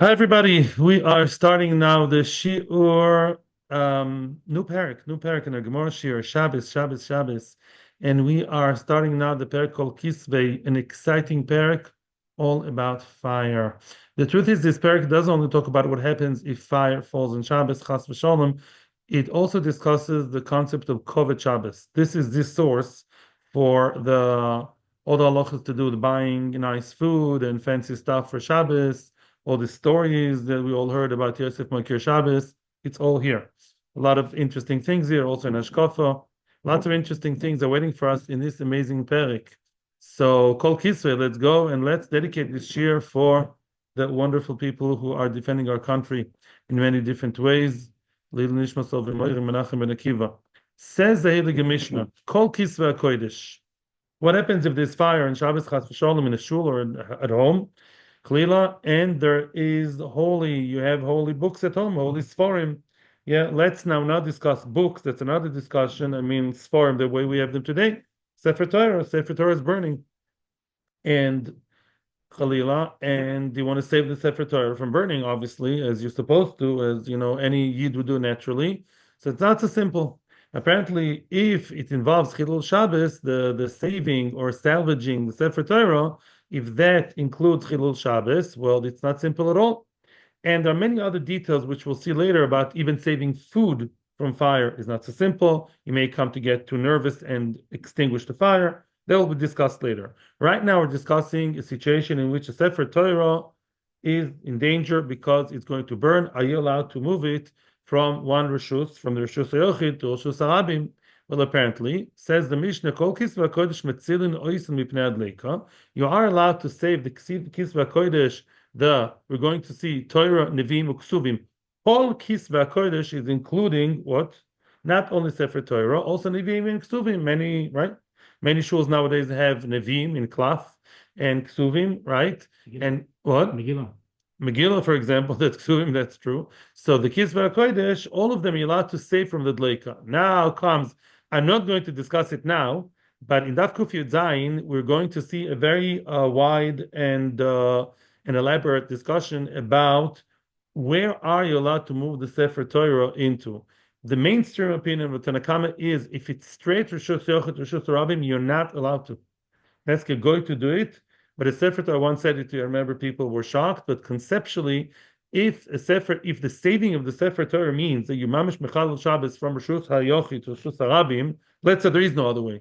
Hi everybody, we are starting now the Shiur, new parak in our Gemara Shiur, Shabbos, and we are starting now the parak called Kisvei, an exciting parak, all about fire. The truth is, this parak doesn't only talk about what happens if fire falls on Shabbos, Chas v'Shalom. It also discusses the concept of Kovet Shabbos. This is the source for the all the halachas to do with buying nice food and fancy stuff for Shabbos, all the stories that we all heard about Yosef Makir Shabbos. It's all here. A lot of interesting things here, also in Ashkafa. Lots of interesting things are waiting for us in this amazing Perik. So, Kol Kisvei, let's go and let's dedicate this year for the wonderful people who are defending our country in many different ways. Lil Nishma Sov Menachem Ben Akiva. Says the Heilige Mishnah, Kol Kisvei HaKodesh. What happens if there's fire on Shabbos Chas v'Shalom in a shul or at home? Klila, and there is you have holy books at home, holy Sforim. Yeah, let's now not discuss books. That's another discussion. I mean, Sforim, the way we have them today. Sefer Torah is burning. And Khalila, and you want to save the Sefer Torah from burning, obviously, as you're supposed to, as you know, any Yid would do naturally. So it's not so simple. Apparently, if it involves Chilul Shabbos, the saving or salvaging the Sefer Torah, if that includes Chilul Shabbos, well, it's not simple at all. And there are many other details which we'll see later about even saving food from fire is not so simple. You may come to get too nervous and extinguish the fire. That will be discussed later. Right now, we're discussing a situation in which a Sefer Torah is in danger because it's going to burn. Are you allowed to move it from one Rishus, from the Rishus HaYochid to Rishus HaRabim? Well, apparently, says the Mishnah, Kol Kisva HaKodesh Metzilin Oisin Mipnei Adleika. You are allowed to save the Kisva HaKodesh, we're going to see Torah, Nevi'im, Uksuvim. All Kisva HaKodesh is including what? Not only Sefer Torah, also Nevi'im and Ksuvim. Many, right? Many shuls nowadays have Nevi'im in Klaf and Ksuvim, right? Megillah. And what? Megillah, for example, that's Ksuvim, that's true. So the Kisva HaKodesh, all of them you're allowed to save from the Dleika. Now comes, I'm not going to discuss it now, but in Daf Kuf Yud Zayin, we're going to see a very wide and an elaborate discussion about where are you allowed to move the Sefer Torah into. The mainstream opinion of Tanakama is if it's straight Rishus Yochid, Rishus Rabim, you're not allowed to. That's a goy to do it. But a Sefer Torah once said it to you. I remember people were shocked, but conceptually, if the saving of the Sefer Torah means that you mamish mechalel Shabbos from Rishus HaYochid to Rishus HaRabim, let's say there is no other way.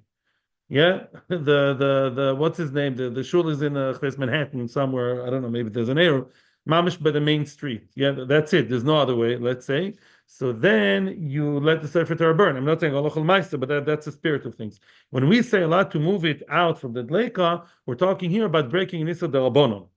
Yeah, the what's his name? The shul is in Manhattan somewhere. I don't know. Maybe there's an error. Mamish by the main street. Yeah, that's it. There's no other way. Let's say. So then you let the Sefer Torah burn. I'm not saying halachal ma'aser, but that's the spirit of things. When we say allowed to move it out from the dleika, we're talking here about breaking nisa derabanan,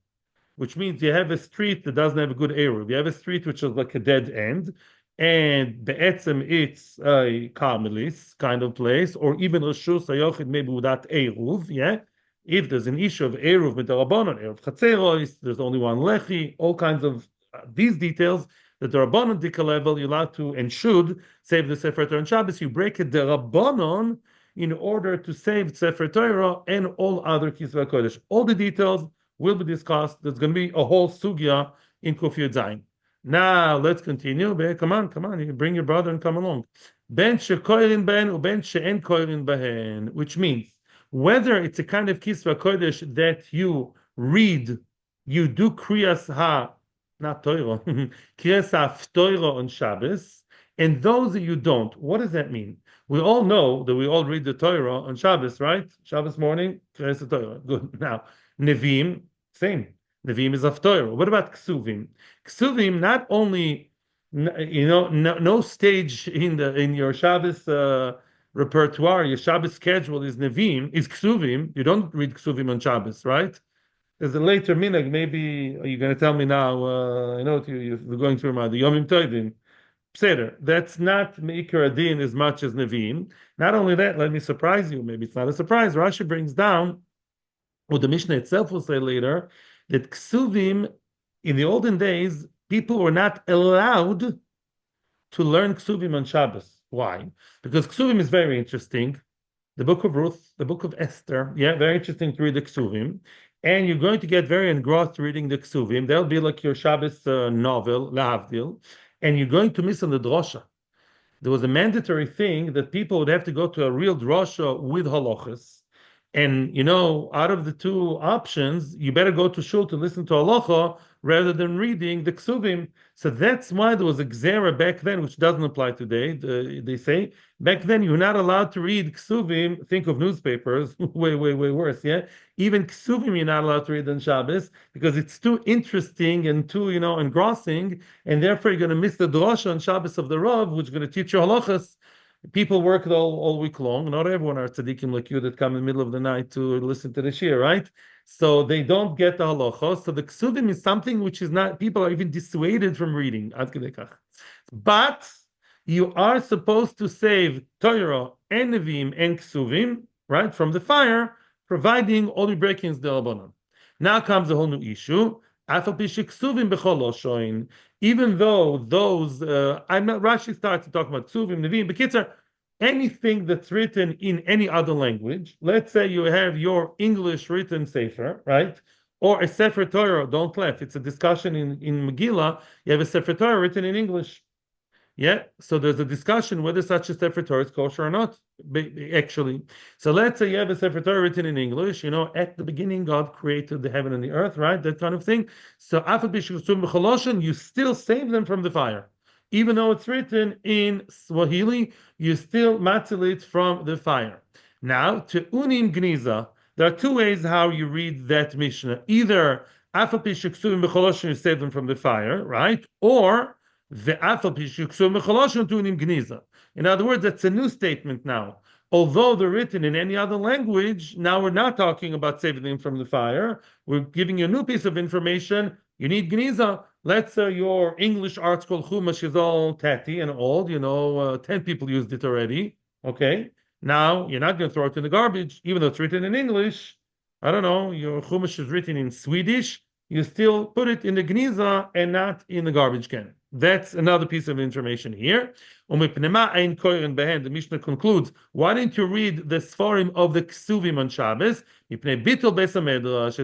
which means you have a street that doesn't have a good eruv. You have a street which is like a dead end, and be'etzem it's a karmelis kind of place, or even Rishus HaYochid maybe without eruv, yeah? If there's an issue of eruv with the Rabbanon, eruv chatzeros, there's only one lechi, all kinds of these details, the Rabbanon dika level, you're allowed to and should save the Sefer Torah on Shabbos. You break it the Rabbanon in order to save Sefer Torah and all other Kisva Kodesh. All the details will be discussed. There's going to be a whole sugya in Kuf Yud Zayin. Now let's continue. Come on, you bring your brother and come along. Ben shekoirin behen u ben she'en koirin behen, which means whether it's a kind of kisva kodesh that you read, you do kriyas not Torah, kriyas haftorah on Shabbos, and those that you don't. What does that mean? We all know that we all read the Torah on Shabbos, right? Shabbos morning, kriyas Torah. Good. Now, Nevim, same. Nevim is Haftorah. What about Ksuvim? Ksuvim, not only, no stage in your Shabbos repertoire, your Shabbos schedule is Nevim, is Ksuvim. You don't read Ksuvim on Shabbos, right? There's a later minhag. Maybe you're going to tell me now. I know you're going through the Yomim Toivim. Pseder. That's not Meikar Adin as much as Nevim. Not only that, let me surprise you. Maybe it's not a surprise. Rashi brings down, or the Mishnah itself will say later, that Ksuvim, in the olden days, people were not allowed to learn Ksuvim on Shabbos. Why? Because Ksuvim is very interesting. The book of Ruth, the book of Esther, yeah, very interesting to read the Ksuvim. and you're going to get very engrossed reading the Ksuvim. That'll be like your Shabbos novel, Lahavdil, and you're going to miss on the drosha. There was a mandatory thing that people would have to go to a real drasha with halachas. And, out of the two options, you better go to shul to listen to halacha rather than reading the ksuvim. So that's why there was a gzera back then, which doesn't apply today. They say back then you're not allowed to read ksuvim. Think of newspapers, way, way, way worse. Yeah, even ksuvim you're not allowed to read on Shabbos because it's too interesting and too, engrossing, and therefore you're going to miss the drasha on Shabbos of the Rav, which is going to teach you halachas. People work all week long. Not everyone are tzaddikim like you that come in the middle of the night to listen to the shir, right? So they don't get the halacha. So the ksuvim is something which is not, people are even dissuaded from reading. But you are supposed to save Torah and Nevi'im and ksuvim, right, from the fire, providing only breakings the Rabbanan. Now comes a whole new issue. Even though those, Rashi starts to talk about ksuvim, Nevi'im, Bekitzer, anything that's written in any other language. Let's say you have your English written Sefer, right? Or a Sefer Torah, don't laugh, it's a discussion in Megillah, you have a Sefer Torah written in English. Yeah, so there's a discussion whether such a Sefer Torah is kosher or not, actually. So let's say you have a Sefer Torah written in English, at the beginning God created the heaven and the earth, right? That kind of thing. So you still save them from the fire. Even though it's written in Swahili, you still matzil it from the fire. Now, to unim gniza, there are two ways how you read that Mishnah. Either you save them from the fire, right? Or in other words, that's a new statement now. Although they're written in any other language, now we're not talking about saving them from the fire. We're giving you a new piece of information. You need gniza. Let's say your English article Chumash is all tatty and old. 10 people used it already. Okay. Now you're not going to throw it in the garbage, even though it's written in English. I don't know. Your Chumash is written in Swedish. You still put it in the gniza and not in the garbage can. That's another piece of information here. The Mishnah concludes, why didn't you read the Sfarim of the Ksuvim on Shabbos? It's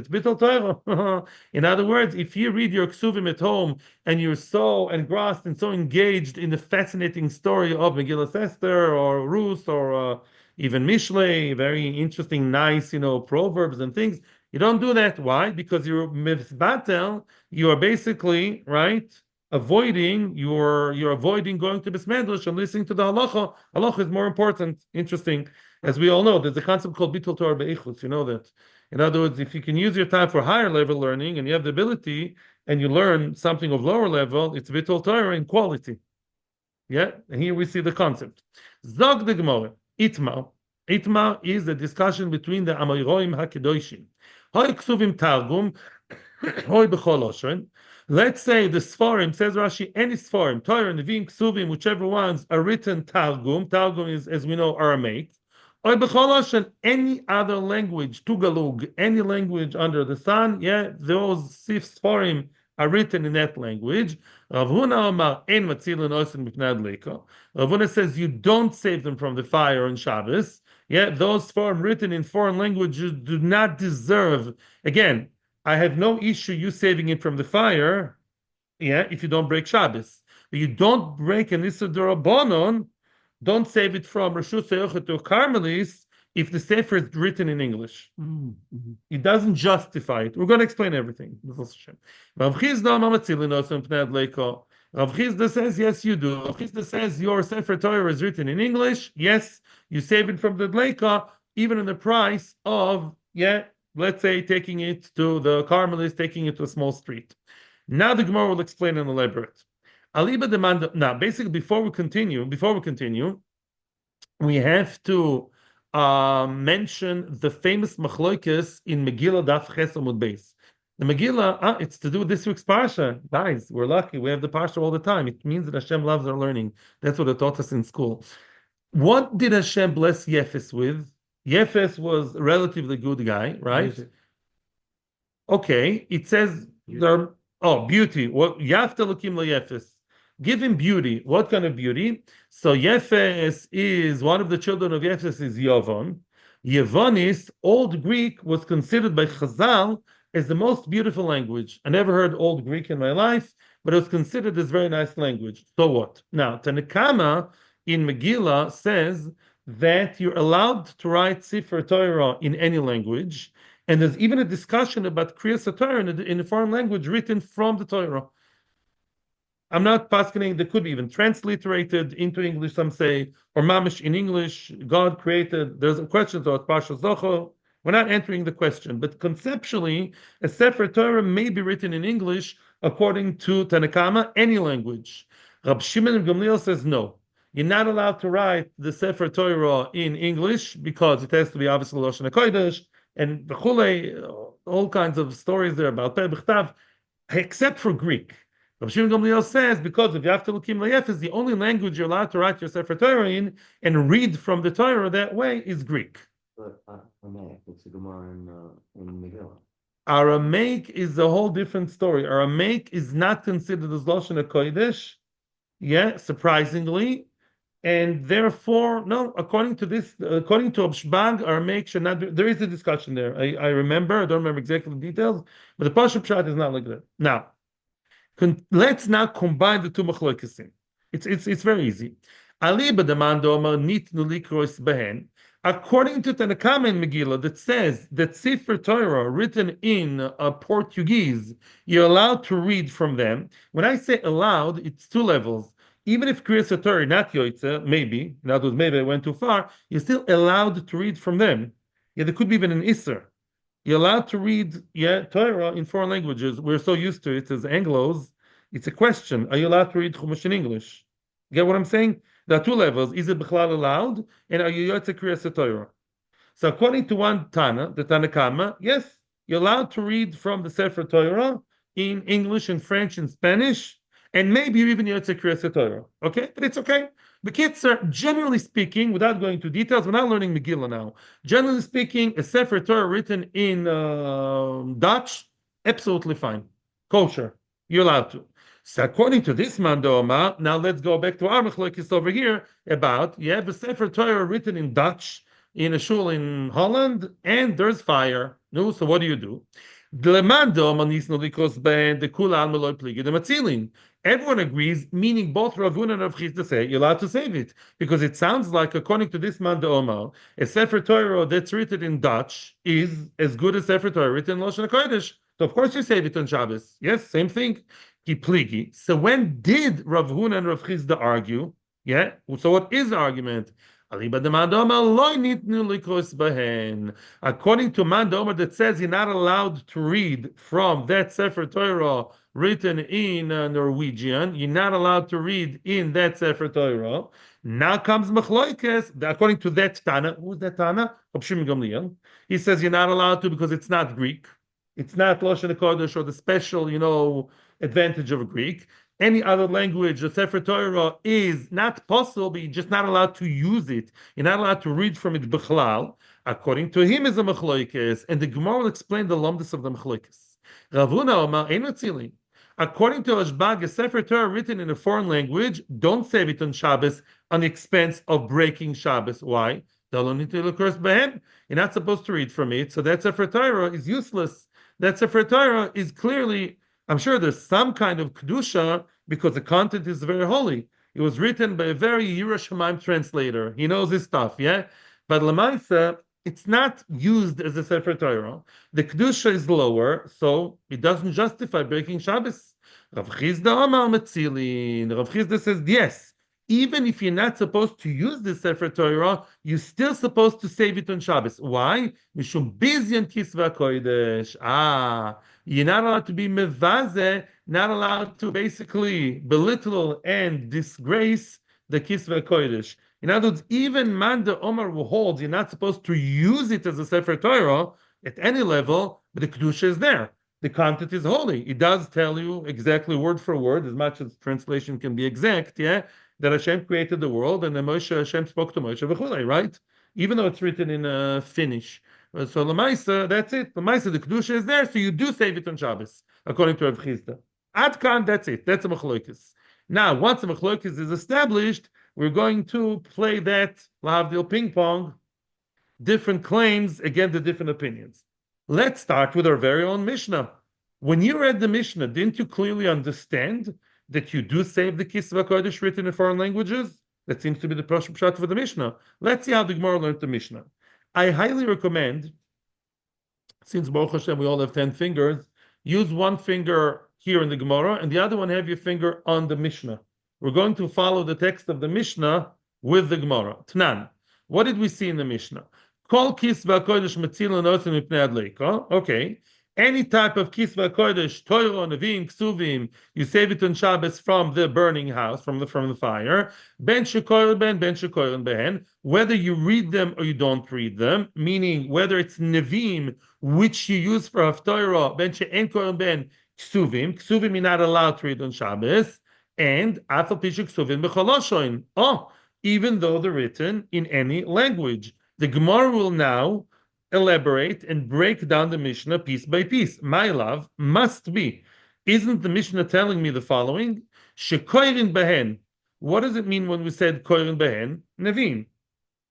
Bittul Torah. In other words, if you read your Ksuvim at home and you're so engrossed and so engaged in the fascinating story of Megillah Esther or Ruth or even Mishlei, very interesting, nice, proverbs and things, you don't do that. Why? Because you're mizbatel, you are basically, right, you're avoiding going to Bismedlish and listening to the halacha. Halacha is more important. Interesting. As we all know, there's a concept called Bittul Torah Be'ichutz. You know that. In other words, if you can use your time for higher level learning and you have the ability and you learn something of lower level, it's Bittul Torah in quality. Yeah? And here we see the concept. Zog the Gemara. Itma. Itma is a discussion between the Amoyroim HaKedoshim. Hoy Ksuvim Targum. Hoy B'chol Oshren. Let's say the Sfarim, says Rashi, any Sfarim, Torah, Nevi'im, Ksuvim, whichever ones are written Targum. Targum is, as we know, Aramaic. Or B'cholosh and any other language, Tugalug, any language under the sun, those Sfarim are written in that language. Rav Huna Omar, En Matzilin Osin Mipnad Leiko. Rav Huna says you don't save them from the fire on Shabbos. Those Sfarim written in foreign languages do not deserve, again, I have no issue you saving it from the fire, if you don't break Shabbos. But you don't break an Issa D'Rabbanon, don't save it from Reshus HaYochid to Carmelis if the Sefer is written in English. Mm-hmm. It doesn't justify it. We're going to explain everything. Rav Chizda says, yes, you do. Rav Chizda says your Sefer Torah is written in English. Yes, you save it from the Dleika, even in the price of, let's say taking it to the Carmelites, taking it to a small street. Now the Gemara will explain and elaborate. Aliba demand. Now, basically, before we continue, we have to mention the famous machlokes in Megillah Daf Ches Amud Beis. The Megillah, it's to do with this week's parsha. Guys, we're lucky. We have the parsha all the time. It means that Hashem loves our learning. That's what it taught us in school. What did Hashem bless Yefes with? Yefes was a relatively good guy, right? Okay, it says beauty. What Yafta Lukim Yefes? Give him beauty. What kind of beauty? So Yefes is one of the children of Yefes is Yovon. Yevonis, Old Greek, was considered by Chazal as the most beautiful language. I never heard Old Greek in my life, but it was considered as very nice language. So what? Now, Tanakama in Megillah says that you're allowed to write Sefer Torah in any language, and there's even a discussion about Kriyas Torah in a foreign language written from the Torah. I'm not paskening. They could be even transliterated into English. Some say, or mamish in English. God created. There's a question about Pasha Zocho. We're not entering the question, but conceptually, a Sefer Torah may be written in English according to Tanakama, any language. Rab Shimon and Gamliel says no. You're not allowed to write the Sefer Torah in English because it has to be obviously Lashon HaKodesh and v'chulei, all kinds of stories there about Peh B'chtav, except for Greek. Rav Shimon Gamliel says because if you have to look Layef is the only language you're allowed to write your Sefer Torah in and read from the Torah that way is Greek. But Aramaic, it's a Gemara in Megillah. Aramaic is a whole different story. Aramaic is not considered as Lashon HaKodesh, surprisingly, and therefore, no. According to Abshbag, Aramaic should not. There is a discussion there. I remember. I don't remember exactly the details, but the Pashup Pshat is not like that. Now. Let's now combine the two machlokesim. It's very easy. Ali b'damando amar nitnu likros behen. According to Tanakama in Megillah, that says that Sefer Torah written in Portuguese, you're allowed to read from them. When I say allowed, it's two levels. Even if Kriyas Torah not Yoitze, maybe, in other words, maybe I went too far, you're still allowed to read from them. Yeah, there could be even an Isser. You're allowed to read Torah in foreign languages. We're so used to it as Anglos. It's a question. Are you allowed to read Chumash in English? Get what I'm saying? There are two levels. Is it Bechlal allowed? And are you Yotze Kriyas Torah? So according to one Tana, the Tanakama, yes, you're allowed to read from the Sefer Torah in English and French and Spanish, and maybe even Yotze Kriyas Torah. Okay? But it's okay. The kids are, generally speaking, without going into details, we're not learning Megillah now. Generally speaking, a Sefer Torah written in Dutch, absolutely fine. Kosher. You're allowed to. So according to this Mandoma, now let's go back to our Mechlokes over here about, you have a Sefer Torah written in Dutch in a shul in Holland, and there's fire. No, so what do you do? Everyone agrees, meaning both Ravuna and Rav Chisda say you're allowed to save it because it sounds like, according to this man Omar, a Sefer Torah that's written in Dutch is as good as Sefer Torah written in Lashon HaKodesh. So of course you save it on Shabbos. Yes, same thing. Kipligi. So when did Rav Huna and Rav Chisda argue? Yeah. So what is the argument? According to Mandomer that says you're not allowed to read from that Sefer Torah written in Norwegian, you're not allowed to read in that Sefer Torah. Now comes Machloikes, according to that Tana. Who's that Tana? He says you're not allowed to because it's not Greek. It's not Lashon HaKodesh or the special, advantage of Greek. Any other language, the Sefer Torah is not possible, but you're just not allowed to use it. You're not allowed to read from it b'chlal. According to him, is a machloikes, and the Gemara will explain the lumdus of the machloikes. Ravuna Omar ein matzili. According to Rashbag, a Sefer Torah written in a foreign language, don't save it on Shabbos on the expense of breaking Shabbos. Why? You're not supposed to read from it, so that Sefer Torah is useless. That Sefer Torah is clearly, I'm sure there's some kind of kedusha because the content is very holy. It was written by a very Yiras Shamayim translator. He knows his stuff, yeah? But Lamaisa, it's not used as a Sefer Torah. The kedusha is lower, so it doesn't justify breaking Shabbos. Rav Chisda Amar Metzilin. Rav Chisda says, yes, even if you're not supposed to use the Sefer Torah, you're still supposed to save it on Shabbos. Why? Mishum bizyan kisva kodesh. You're not allowed to be mevaze, not allowed to basically belittle and disgrace the kisva kodesh. In other words, even Manda Omar who holds you're not supposed to use it as a Sefer Torah at any level, but the kedusha is there. The content is holy. It does tell you exactly word for word, as much as translation can be exact, yeah, that Hashem created the world and Hashem spoke to Moshe v'chulei, right? Even though it's written in Finnish. So Lamaisa, that's it. Lamaisa, the Kedusha is there, so you do save it on Shabbos, according to Rav Chisda. Adkan, that's it. That's a Machloikis. Now, once a Machloikis is established, we're going to play that Lahavdil ping pong. different claims against the different opinions. Let's start with our very own Mishnah. When you read the Mishnah, didn't you clearly understand that you do save the Kisva Kodesh written in foreign languages? That seems to be the pshat for the Mishnah. Let's see how the Gemara learned the Mishnah. I highly recommend, since Baruch Hashem we all have 10 fingers, use one finger here in the Gemara and the other one have your finger on the Mishnah. We're going to follow the text of the Mishnah with the Gemara. Tnan. What did we see in the Mishnah? Kol kisva kodesh metzilin osim mipnei adleika. Okay. Any type of kisva kodesh, Torah, Nevi'im, Ksuvim, you save it on Shabbos from the burning house, from the fire. Ben shekoil behen, whether you read them or you don't read them, meaning whether it's Nevi'im, which you use for Haftorah, ben she'en koil ben Ksuvim you're not allowed to read on Shabbos, and afal pishuk Ksuvim b'choloshoin. Even though they're written in any language. The Gemara will now elaborate and break down the Mishnah piece by piece. My love must be. Isn't the Mishnah telling me the following? Shekoirin behen. What does it mean when we said koirin behen? Nevin,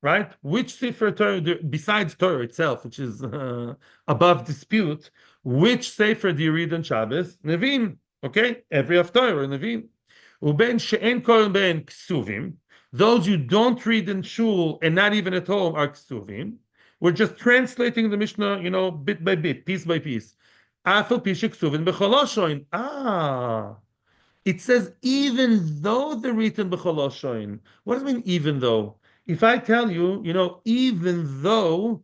right? Which Sefer Torah, besides Torah itself, which is above dispute, which Sefer do you read on Shabbos? Nevin. Okay? Every Haftorah, Nevin. Uben she'en koirin behen ksuvim. Those you don't read in shul and not even at home are ksuvim. We're just translating the Mishnah, bit by bit, piece by piece. Afal pishik ksuvim b'choloshoin. It says even though they're written b'choloshoin. What does it mean even though? If I tell you, even though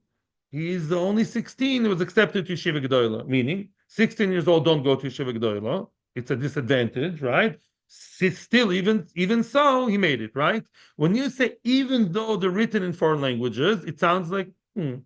he's only 16, he was accepted to Yeshiva Gedolah, meaning 16 years old don't go to Yeshiva Gedolah. It's a disadvantage, right? Still, even so, he made it, right? When you say even though they're written in foreign languages, it sounds like even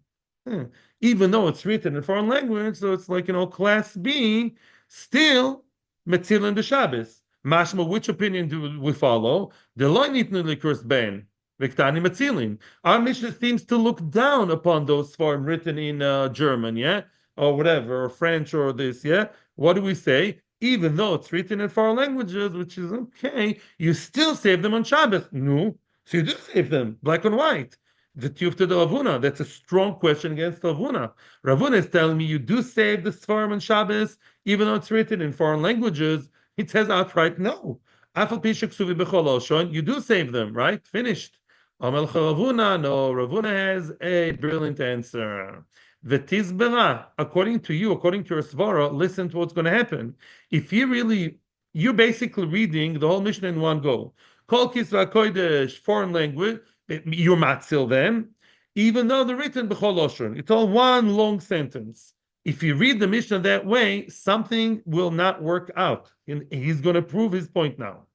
though it's written in foreign language, so it's like class B, still metzilin b'Shabbos. Mashma, which opinion do we follow? The lo nitnu likurs ben v'ktani metzilin. Our Mishnah seems to look down upon those form written in German, yeah, or whatever, or French, or this, yeah. What do we say? Even though it's written in foreign languages, which is okay, you still save them on Shabbos. No, so you do save them, black and white. The Tiyufta de Ravuna, that's a strong question against Ravuna. Ravuna is telling me you do save the Sfarim on Shabbos, even though it's written in foreign languages. He says outright, no. You do save them, right? Finished. Ravuna, no. Ravuna has a brilliant answer. The Tizbera, according to you, according to your Svara, listen to what's going to happen. If you're basically reading the whole Mishnah in one go. Kol Kisva Kodesh, foreign language, you're matzil them, even though they're written b'chol oshron. It's all one long sentence. If you read the Mishnah that way, something will not work out. And he's going to prove his point now.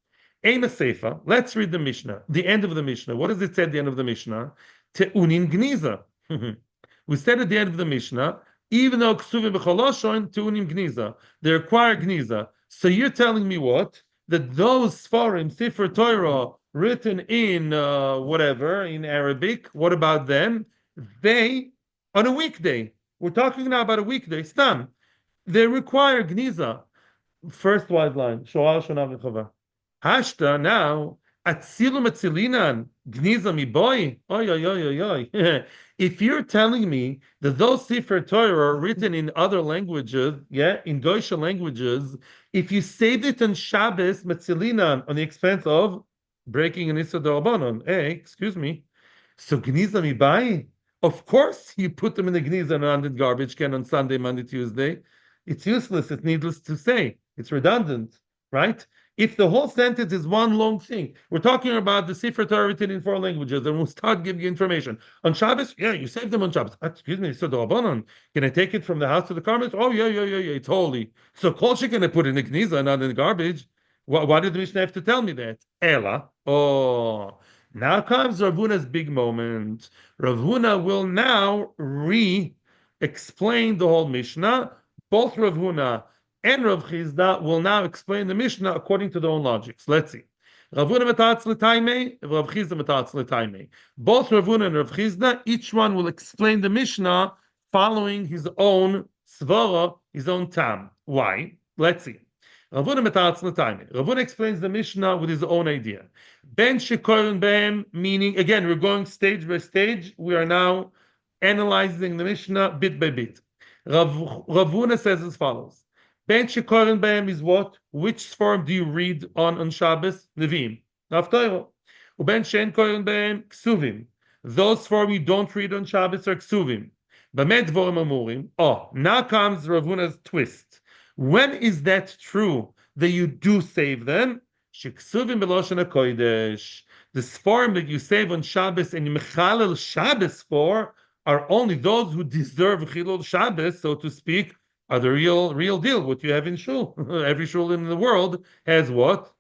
Ema Seifa, let's read the Mishnah, the end of the Mishnah. What does it say at the end of the Mishnah? Te'unin gniza. We said at the end of the Mishnah, even though ksuvim b'choloshon tu'unim gniza, they require gniza. So you're telling me what? That those Sfarim, Sefer Torah, written in whatever, in Arabic, what about them? They, on a weekday, we're talking now about a weekday, stam, they require gniza. First wide line, shoal shona v'chava. Hashta now, atzilu matzilinan, gniza mi boy. Oy, oy, oy, oy, oy. If you're telling me that those Sefer Torah are written in other languages, yeah, in Goisha languages, if you saved it on Shabbos, matzilinan, on the expense of breaking an Issa D'Rabbanan, hey, excuse me, so gniza mi bai? Of course you put them in the gniza and on the garbage can on Sunday, Monday, Tuesday. It's useless, it's needless to say. It's redundant, right? If the whole sentence is one long thing, we're talking about the Sefer Torah written in 4 languages, and we'll start giving you information. On Shabbos, yeah, you saved them on Shabbos. Excuse me, so Rabbanon, can I take it from the house to the carpet? Oh, yeah, it's holy. So Kol can I put in the gniza, not in the garbage? Why did the Mishnah have to tell me that? Ella. Oh, now comes Rav Huna's big moment. Rav Huna will now re-explain the whole Mishnah. Both Rav Huna and Rav Chizda will now explain the Mishnah according to their own logics. Let's see. Rav Huna metatz l'taimei, Rav Chizda metatz l'taimei. Both Rav Huna and Rav Chizda, each one will explain the Mishnah following his own svara, his own tam. Why? Let's see. Rav Huna metatz l'taimei. Rav Huna explains the Mishnah with his own idea. Ben shekorin behem, meaning, again, we're going stage by stage. We are now analyzing the Mishnah bit by bit. Ravuna says as follows: Ben shekorin b'hem is what? Which form do you read on Shabbos? Nevi'im. Haftarah. Uben she'en korin b'hem ksuvim. Those form you don't read on Shabbos are ksuvim. B'med dvorim amurim. Oh, now comes Ravuna's twist. When is that true that you do save them? Sheksuvim b'loshen hakodesh. The sforim that you save on Shabbos and you mechalel Shabbos for are only those who deserve chilul Shabbos, so to speak, are the real deal. What you have in shul, every shul in the world has what?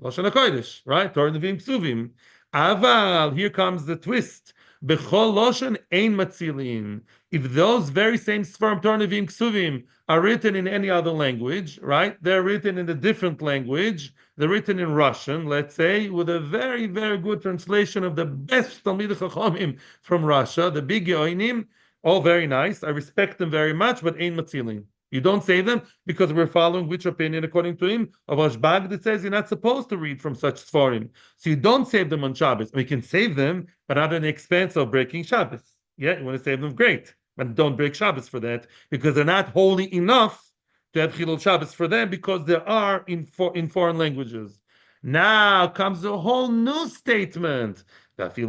Lashon HaKodesh, right? Torah Nevi'im Ksuvim. Aval, here comes the twist. Bechol Lashon ein matzilin. If those very same Sfarim Torah Nevi'im Ksuvim are written in any other language, right? They're written in a different language. They're written in Russian, let's say, with a very, very good translation of the best Talmidei Chachamim from Russia, the big Yoinim. All very nice. I respect them very much, but ein matzilin. You don't say them because we're following which opinion, according to him, of Ashbag that says you're not supposed to read from such Sfarim. So you don't save them on Shabbos. We can save them, but not at the expense of breaking Shabbos. Yeah, you want to save them, great. But don't break Shabbos for that, because they're not holy enough to have Chilul Shabbos for them, because they are in foreign languages. Now comes a whole new statement. Very,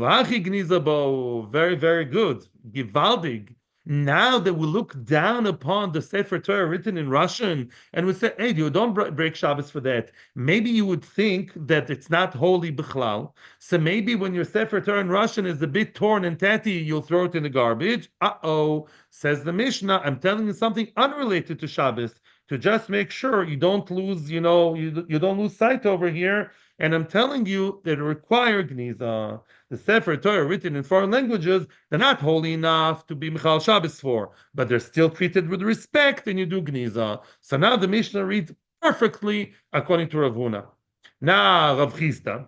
very good. Givaldig. Now that we look down upon the Sefer Torah written in Russian, and we say, hey, you don't break Shabbos for that. Maybe you would think that it's not holy bichlal. So maybe when your Sefer Torah in Russian is a bit torn and tatty, you'll throw it in the garbage. Says the Mishnah, I'm telling you something unrelated to Shabbos, to just make sure you don't lose, you don't lose sight over here. And I'm telling you that it requires Gniza. The Sefer Torah written in foreign languages, they're not holy enough to be Michal Shabbos for, but they're still treated with respect, and you do Gniza. So now the Mishnah reads perfectly according to Ravuna. Now Rav Chisda,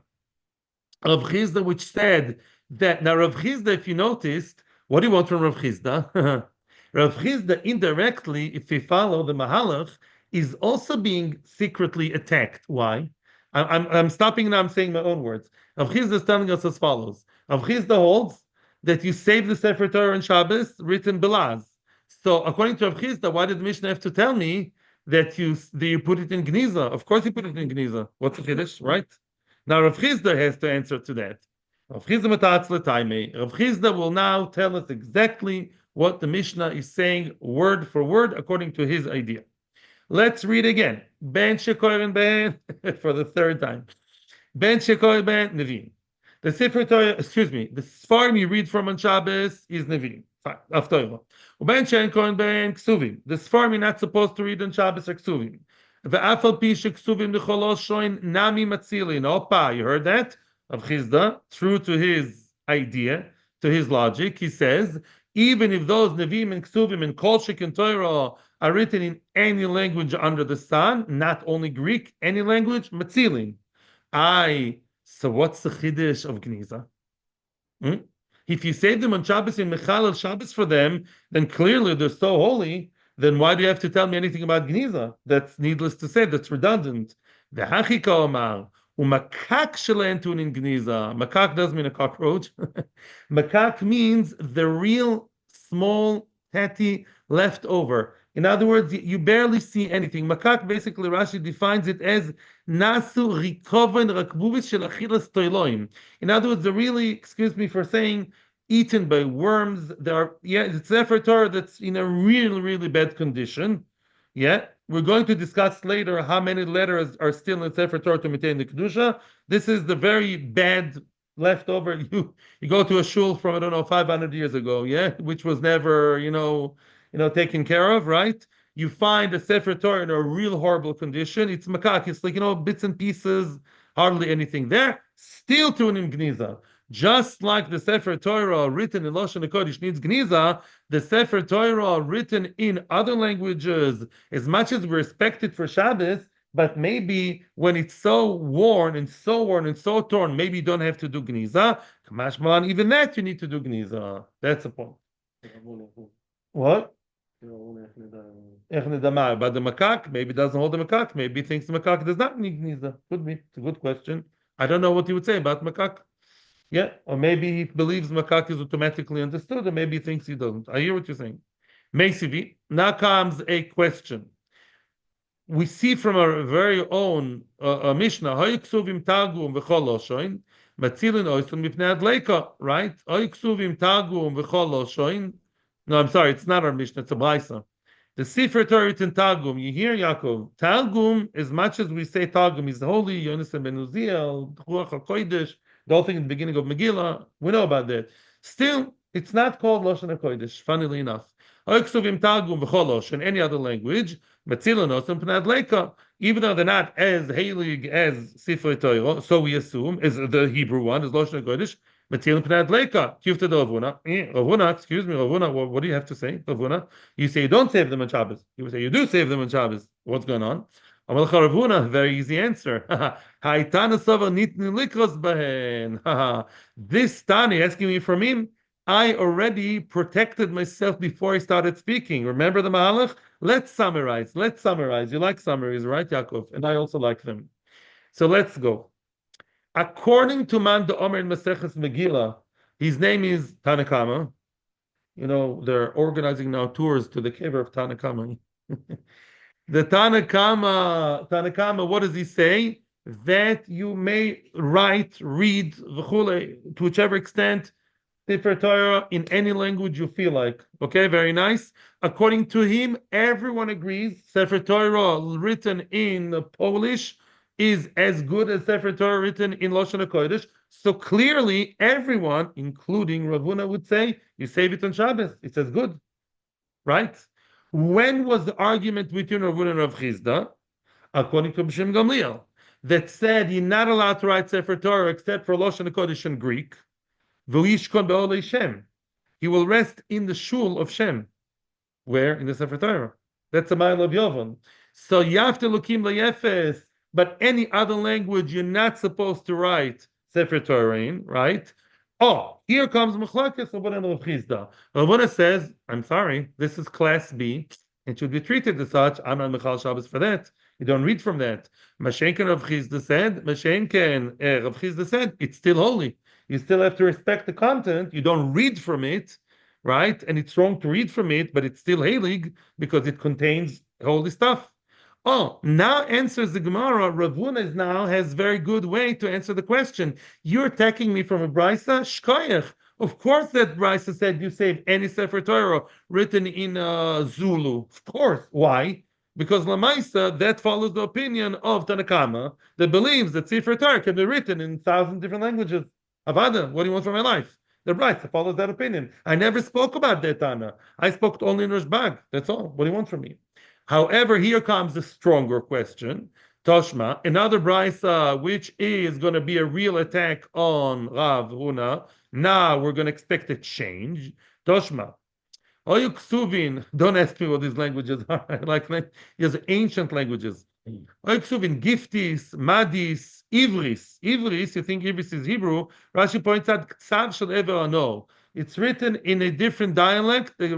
which said that, now Rav Chisda, if you noticed, what do you want from Rav Chisda? Rav Chisda indirectly, if we follow the Mahalach, is also being secretly attacked. Why? I'm stopping now. I'm saying my own words. Rav Chisda is telling us as follows. Rav Chisda holds that you save the Sefer Torah on Shabbos written belaz. So according to Rav Chisda, why did the Mishnah have to tell me that you put it in Gniza? Of course you put it in Gniza. What's the Kiddush, right? Now Rav Chisda has to answer to that. Rav Chisda will now tell us exactly what the Mishnah is saying word for word according to his idea. Let's read again. Ben shekorin ben for the third time. Ben shekorin ben Nevi'im. The Sefer Torah, the Sfarim you read from on Shabbos is Nevi'im. Fine. Haftarah. Ben shekorin ben Ksuvim. The Sfarim you're not supposed to read on Shabbos are Ksuvim. Ve'afal pi sheksuvim decholos shoin nami matzilin. Opa, you heard that? Of Chisda, true to his idea, to his logic, he says, even if those Nevi'im and Ksuvim and Kol Sheken Torah are written in any language under the sun, not only Greek, any language, matzilin. So what's the chiddush of Gniza? If you save them on Shabbos in Mechalel Shabbos for them, then clearly they're so holy, then why do you have to tell me anything about Gniza? That's needless to say, that's redundant. The Hachika Omar, Umakak shelentun in Gniza. Makak doesn't mean a cockroach. Makak means the real small, tatty leftover. In other words, you barely see anything. Makak, basically, Rashi defines it as nasu rikoven rakbuvis shel achilas toiloim. In other words, they're really, excuse me for saying, eaten by worms. It's Sefer Torah that's in a really, really bad condition. Yeah, we're going to discuss later how many letters are still in Sefer Torah to maintain the kedusha. This is the very bad leftover. You go to a shul from 500 years ago, yeah, which was never taken care of, right? You find a Sefer Torah in a real horrible condition. It's makak. It's like bits and pieces, hardly anything there. Still tunim gniza. Just like the Sefer Torah written in Lashon HaKodesh needs Gniza, the Sefer Torah written in other languages, as much as we respect it for Shabbos, but maybe when it's so worn and so torn, maybe you don't have to do Gniza. Kamash Malan, even that you need to do Gniza. That's the point. What? But the makak maybe doesn't hold the makak. Maybe he thinks the makak does not need Gniza. Could be. It's a good question. I don't know what you would say about makak. Yeah, or maybe he believes Makak is automatically understood, or maybe he thinks he doesn't. I hear what you're saying. Mesivi, now comes a question. We see from our very own Mishnah, Hayiksuvim Tagum v'chol Loshoin, Matzilin Oisun mipnei Adleika, right? Hayiksuvim Tagum v'chol Loshoin. No, I'm sorry, it's not our Mishnah, it's a Braisa. The Sefer Torah written Targum. You hear Yaakov? Targum, as much as we say Targum is holy, Yonasan ben Uziel, Ruach HaKodesh, the whole thing in the beginning of Megillah, we know about that. Still, it's not called Lashon HaKodesh, funnily enough. Oiksuvim Targum v'cholosh in any other language, Metzilanos and Pnad Leka, even though they're not as halig as Sefer Torah, so we assume, as the Hebrew one, is Lashon HaKodesh, Metzilin Pnad Leka, Kifta de Ravuna. Ravuna, excuse me, Ravuna, what do you have to say, Ravuna? You say you don't save them on Shabbos. You say you do save them on Shabbos. What's going on? Amalcha Ravuna, very easy answer. Haitana Sava Nitni Likros Bahen. This Tani asking me from him, I already protected myself before I started speaking. Remember the Mahalach? Let's summarize. Let's summarize. You like summaries, right, Yaakov? And I also like them. So let's go. According to Man the Omer in Maseches Megillah, his name is Tanakama. You know, they're organizing now tours to the cave of Tanakama. The Tanakama, what does he say? That you may write, read, v'chule, to whichever extent, Sefer Torah in any language you feel like. Okay, very nice. According to him, everyone agrees Sefer Torah written in Polish is as good as Sefer Torah written in Lashon HaKodesh. So clearly, everyone, including Ravuna, would say you save it on Shabbos. It's as good, right? When was the argument between Ravuna and Rav Chizda? According to B'Shem Gamliel, that said you're not allowed to write Sefer Torah except for Lashon HaKodesh in Greek. V'yishkon be'olei Shem. He will rest in the shul of Shem. Where? In the Sefer Torah. That's a mile of Yovan. So Yafta Lukim Layefes, but any other language you're not supposed to write Sefer Torah in, right? Oh, here comes Mechlekes Ravuna and Rav Chizda. Ravuna says, I'm sorry, this is class B. It should be treated as such. I'm not Mechal Shabbos for that. You don't read from that. Mashenken Rav Chizda said, Rav Chizda said, it's still holy. You still have to respect the content. You don't read from it, right? And it's wrong to read from it, but it's still Heilig because it contains holy stuff. Oh, now answers the Gemara. Ravuna is now has very good way to answer the question. You're attacking me from a brisa, shkoyach. Of course, that brisa said you save any Sefer Torah written in Zulu. Of course. Why? Because Lamaisa, that follows the opinion of Tanakama that believes that Sefer Torah can be written in 1,000 different languages. Avada, what do you want from my life? The brisa follows that opinion. I never spoke about that, Tana. I spoke only in Rashbag. That's all. What do you want from me? However, here comes a stronger question. Toshma, another brisa, which is going to be a real attack on Rav Huna. Now we're going to expect a change. Toshma, Oyu Ksuvin, don't ask me what these languages are. I like these ancient languages. Oyu Ksuvin, Giftis, Madis, Ivris. Ivris, you think Ivris is Hebrew. Rashi points out, Ksav shel ever no. It's written in a different dialect. The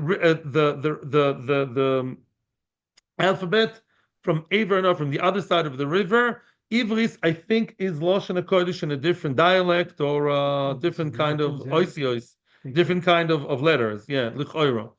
alphabet from Aver, from the other side of the river. Ivris, I think, is Lashon HaKodesh in a different dialect or a different kind of oisios, different kind of letters. Yeah, l'choira.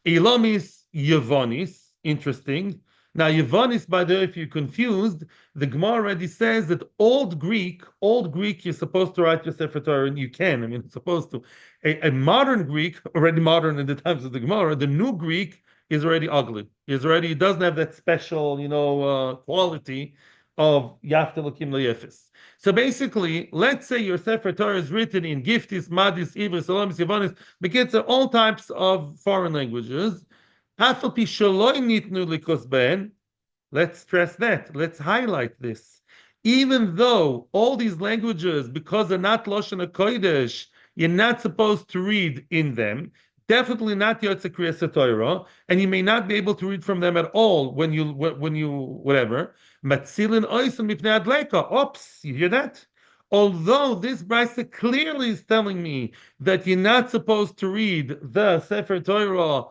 Elomis, Yevonis, interesting. Now, Yevonis, by the way, if you're confused, the Gemara already says that Old Greek, you're supposed to write your Sefer Torah, and you can. I mean, it's supposed to. A modern Greek, already modern in the times of the Gemara, the new Greek is already ugly. It doesn't have that special, quality of Yafta Lakim Layefis. So basically, let's say your Sefer Torah is written in Giftis, Madis, Ivris, Salamis, Yavanis, because all types of foreign languages. Let's stress that. Let's highlight this. Even though all these languages, because they're not Lashon HaKodesh, you're not supposed to read in them. Definitely not Yotze Kriyas Torah, and you may not be able to read from them at all when you whatever. Matzilin oisim mipnei adleka. Oops, you hear that? Although this brisa clearly is telling me that you're not supposed to read the Sefer Torah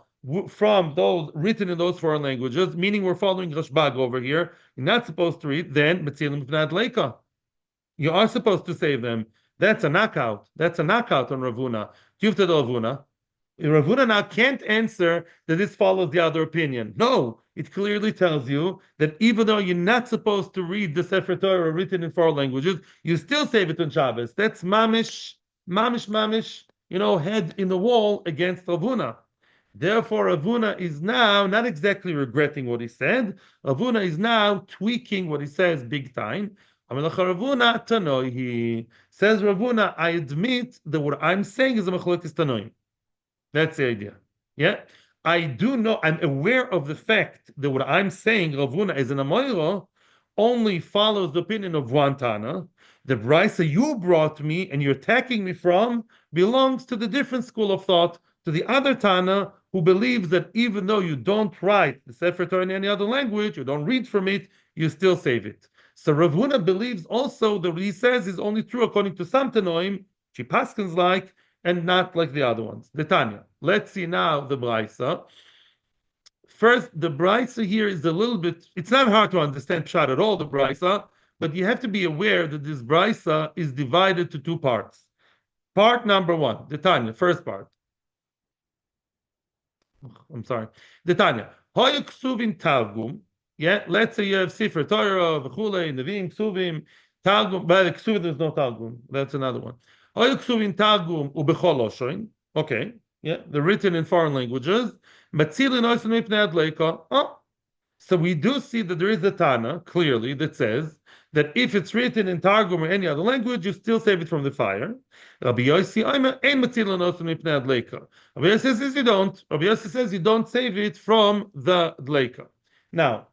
from those written in those foreign languages, meaning we're following Rashbag over here. You're not supposed to read. Then Matzilin mipnei adleka. You are supposed to save them. That's a knockout. That's a knockout on Ravuna. Tufta Ravuna. Ravuna now can't answer that this follows the other opinion. No, it clearly tells you that even though you're not supposed to read the Sefer Torah written in four languages, you still save it on Shabbos. That's mamish, mamish, head in the wall against Ravuna. Therefore, Ravuna is now not exactly regretting what he said. Ravuna is now tweaking what he says big time. Ravuna Tanoihi says Ravuna, I admit that what I'm saying is a machlokes Tanoim. That's the idea. Yeah. I do know, I'm aware of the fact that what I'm saying, Ravuna, is an Amoiro, only follows the opinion of one Tana. The Brisa you brought me and you're attacking me from belongs to the different school of thought, to the other Tana who believes that even though you don't write the Sefer Torah in any other language, you don't read from it, you still save it. So Ravuna believes also that what he says is only true according to some Tanoim, she paskins like, and not like the other ones. The Tanya. Let's see now the Brisa. First, the Brisa here is a little bit, it's not hard to understand Pshat at all, the Brisa, but you have to be aware that this Brisa is divided to two parts. Part number one, the Tanya, first part. I'm sorry. The Tanya. Hoya ksuvim targum. Yeah, let's say you have Sefer Torah, v'chulei, Nevi'im, ksuvim, targum. But ksuvim, there's no targum. That's another one. Hoya ksuvim targum ubechol oshoin. Okay. Yeah, they're written in foreign languages. Matzilin oisin mipnei adleika. Oh, so we do see that there is a Tana, clearly, that says that if it's written in Targum or any other language, you still save it from the fire. Rabbi Yossi says you don't. Rabbi Yossi says you don't save it from the Dleika. Now,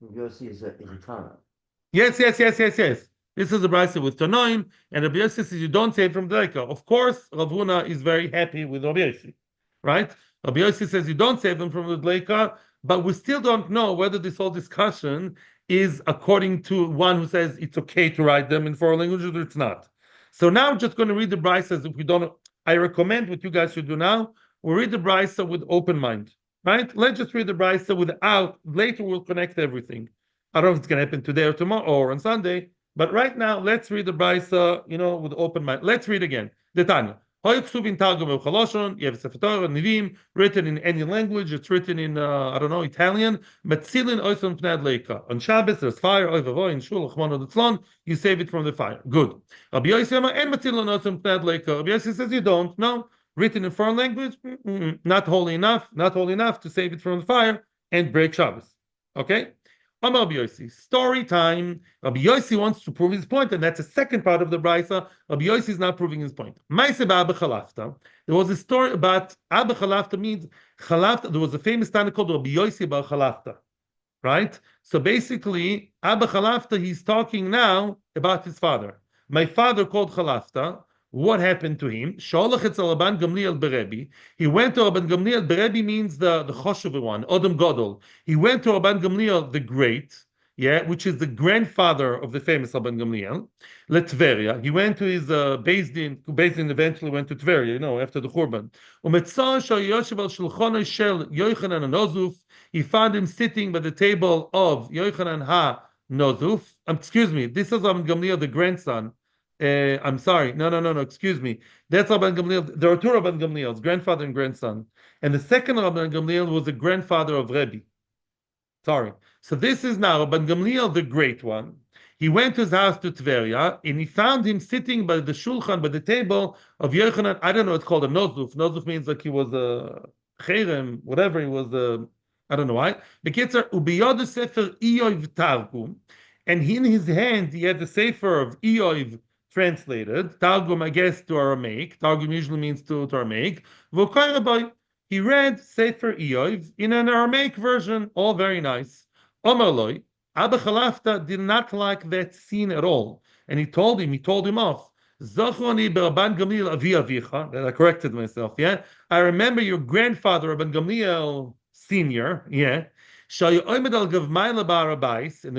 Yossi is a Tana. yes. This is a brisa with Tanoim, and Rabbi Yossi says you don't save from Dleika. Of course, Rav Huna is very happy with Rabbi Yossi, right? Rabbi Yossi says you don't save them from the Dleika, but we still don't know whether this whole discussion is according to one who says it's okay to write them in foreign languages or it's not. So now I'm just going to read the brisa. If we don't, I recommend what you guys should do now. We'll read the brisa with open mind, right? Let's just read the brisa without. Later we'll connect everything. I don't know if it's going to happen today or tomorrow or on Sunday, but right now let's read the brisa, with open mind. Let's read again. The Tanya. You have Sefer Torah, Nivim, written in any language. It's written in, Italian. On Shabbos, there's fire. You save it from the fire. Good. Rabbi Yossi says you don't. No. Written in foreign language, not holy enough to save it from the fire and break Shabbos. Okay? Rabbi Yossi, story time. Rabbi Yossi wants to prove his point, and that's the second part of the brisa. Rabbi Yossi is not proving his point. There was a story about Abba Chalafta means Chalafta. There was a famous Tana called Rabbi Yossi Bar Chalafta, right? So basically, Abba Chalafta, he's talking now about his father. My father called Chalafta. What happened to him? He went to Rabban Gamliel. Berebi means the choshev one, Odom Godol. He went to Rabban Gamliel the Great, which is the grandfather of the famous Rabban Gamliel. Letveria. He went to his Beis Din eventually went to Tveria, after the Churban. He found him sitting by the table of Yochanan ha Nozuf. Excuse me, this is Rabban Gamliel, the grandson. I'm sorry. No. Excuse me. That's Rabban Gamliel. There are two Rabban Gamliels, grandfather and grandson. And the second Rabban Gamliel was the grandfather of Rebbe. Sorry. So this is now Rabban Gamliel, the great one. He went to his house to Tveria, and he found him sitting by the shulchan, by the table of Yochanan. I don't know. It's called a nozuf. Nozuf means like he was a cherem, whatever. He was a, I don't know why. Bekitzer ubiyod sefer Iyov Targum, and in his hand he had the sefer of Iyov translated. Targum, I guess, to Aramaic. Targum usually means to Aramaic. He read Sefer Iyov in an Aramaic version, all very nice. Omerloi, Abba Chalafta did not like that scene at all. And he told him off. Zochroni b'Rabban Gamliel avi avicha. That I corrected myself, yeah? I remember your grandfather, Rabban Gamliel Senior, yeah? In the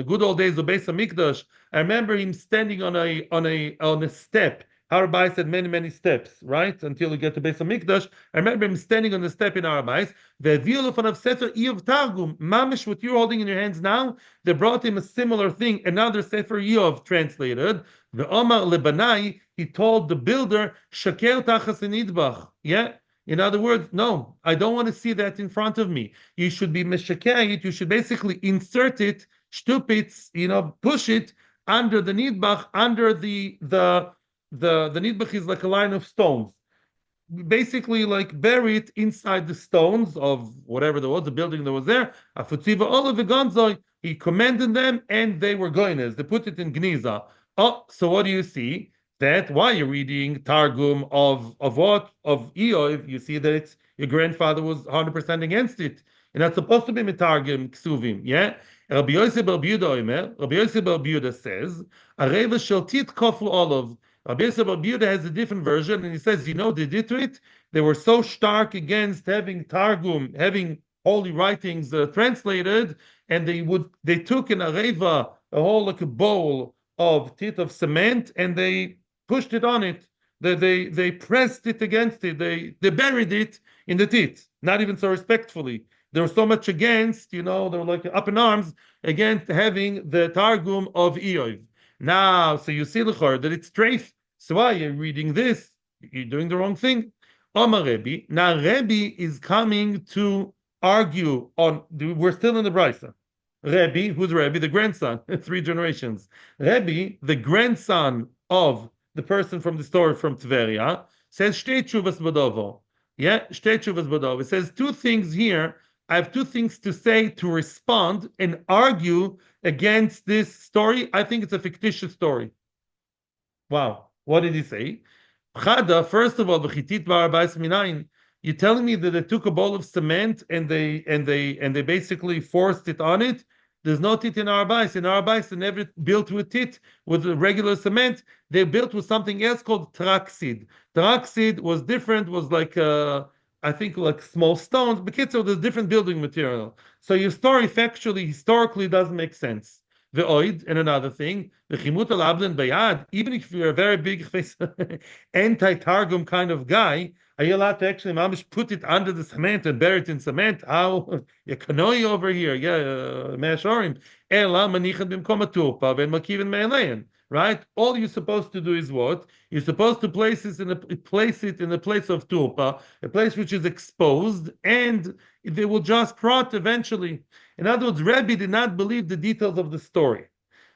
good old days of Beis Hamikdash, I remember him standing on a step Har Bayis had many, many steps, right? Until you get to Beis Hamikdash. I remember him standing on the step in Har Bayis. Ve'viu lefanav Sefer Iyov Targum. Mamish, what you're holding in your hands now, they brought him a similar thing, another Sefer Iyov translated. The Omar Lebanai, he told the builder, Shakel tachas nidbach. Yeah. In other words, no, I don't want to see that in front of me. You should be meshakeh, you should basically insert it, stupid, push it under the nidbach, under the nidbach is like a line of stones, basically like buried inside the stones of whatever there was, the building that was there. Afutziva Olav Gonzoi, he commanded them, and they were goines. They put it in Gniza. Oh, so what do you see? That why you're reading Targum of what? Of Eov, you see that it's your grandfather was 100% against it. And that's supposed to be Mitargum Ksuvim, yeah? Rabbi Yosef Bar Biuda Omer, Rabbi Yosef Bar Biuda says, Areva shel tit kofu olav. Rabbi Yosef Bar Biuda has a different version, and he says, they did to it. They were so stark against having Targum, having holy writings translated, and they took an areva, a whole like a bowl of tit of cement, and they pushed it on it. They pressed it against it. They buried it in the tit, not even so respectfully. There was so much against, they were like up in arms against having the Targum of Eov. Now, so you see, Lechor, that it's treif. So why you're reading this? You're doing the wrong thing. Omar Rebbe. Now, Rebbe is coming to argue on, we're still in the Brisa. Rebbe, who's Rebbe? The grandson, 3 generations. Rebbe, the grandson of the person from the story from Tveria, says, Shtei tshuvas bodovo. Yeah, Shtei tshuvas bodovo. It says 2 things here. I have 2 things to say to respond and argue against this story. I think it's a fictitious story. Wow. What did he say? Chada, first of all, v'chitit ba'arbayis minayin. You're telling me that they took a bowl of cement and they basically forced it on it? There's no tit in Arabais. In Arabais, they never built with tit, with regular cement. They built with something else called traxid. Traxid was different, was like, I think, like small stones. But so there's different building material. So your story factually, historically, doesn't make sense. The oid, and another thing, the chimut al abden bayad, even if you're a very big anti-targum kind of guy, are you allowed to actually mamish put it under the cement and bury it in cement? How you kanoi over here? Yeah, me'ashorim. Ela manichan bimkom turpa ben makiven me'alein. Right? All you're supposed to do is what? You're supposed to place it in a place of turpa, a place which is exposed, and they will just rot eventually. In other words, Rebbe did not believe the details of the story,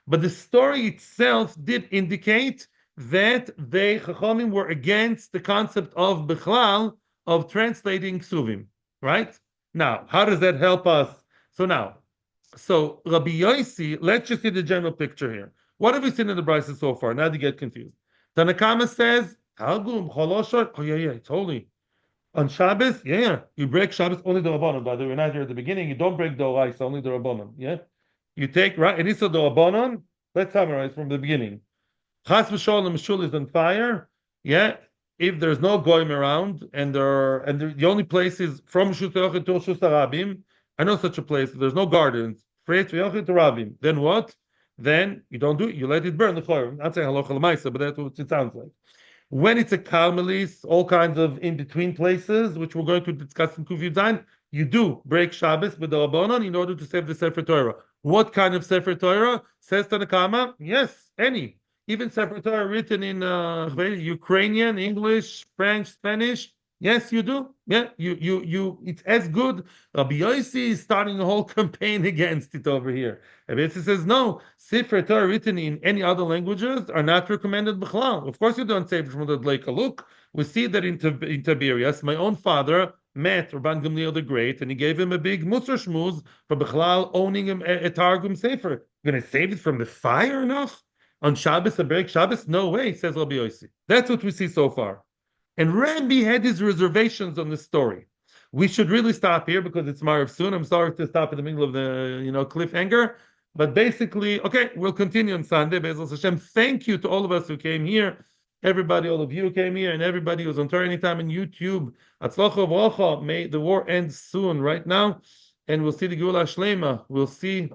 but the story itself did indicate that the Chachamim were against the concept of Bechlal, of translating Ksuvim. Right? Now, how does that help us? So Rabbi Yossi, let's just see the general picture here. What have we seen in the Brisa so far? Now to get confused. Tanakama says, Targum, Choloshot, oh yeah, it's holy. On Shabbos, yeah, you break Shabbos only the Rabbanon. By the way, we're not here at the beginning. You don't break the Orais, only the Rabbanon. Yeah, you take right. It is the Rabbanon. Let's summarize from the beginning. Chas v'sholem shul is on fire. Yeah, if there's no goyim around, and the only place is from Shus Yochid to Shus Rabim. I know such a place. There's no gardens. From Yochid to Rabim. Then what? Then you don't do it. You let it burn the chayim. Not saying halacha l'maisa, but that's what it sounds like. When it's a Carmelis, all kinds of in-between places, which we're going to discuss in Kuf Yud, you do break Shabbos with the Rabbanon in order to save the Sefer Torah. What kind of Sefer Torah? Says Tanakama, yes, any. Even Sefer Torah written in Ukrainian, English, French, Spanish. Yes, you do. Yeah, it's as good. Rabbi Yossi is starting a whole campaign against it over here. Rabbi Yossi says, no, Sefer Torah written in any other languages are not recommended b'chlal. Of course you don't say it from the Lake. Look, we see that in Tiberias, my own father met Rabban Gamliel the Great, and he gave him a big musar shmuz for b'chlal owning him a Targum Sefer. You're going to save it from the fire enough? On Shabbos, a break Shabbos? No way, says Rabbi Yossi. That's what we see so far. And Rabbi had his reservations on the story. We should really stop here because it's Marav soon. I'm sorry to stop in the middle of the cliffhanger. But basically, okay, we'll continue on Sunday. Be'ezras Hashem. Thank you to all of us who came here. Everybody, all of you came here, and everybody who's on Torah Anytime on YouTube. Atzlocha v'rocha. May the war end soon, right now. And we'll see the Geula Shlema. We'll see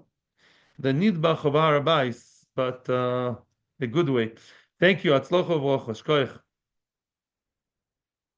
the Nidbach of Har HaBayis, but a good way. Thank you. Atzlocho v'rocho. Shkoyach.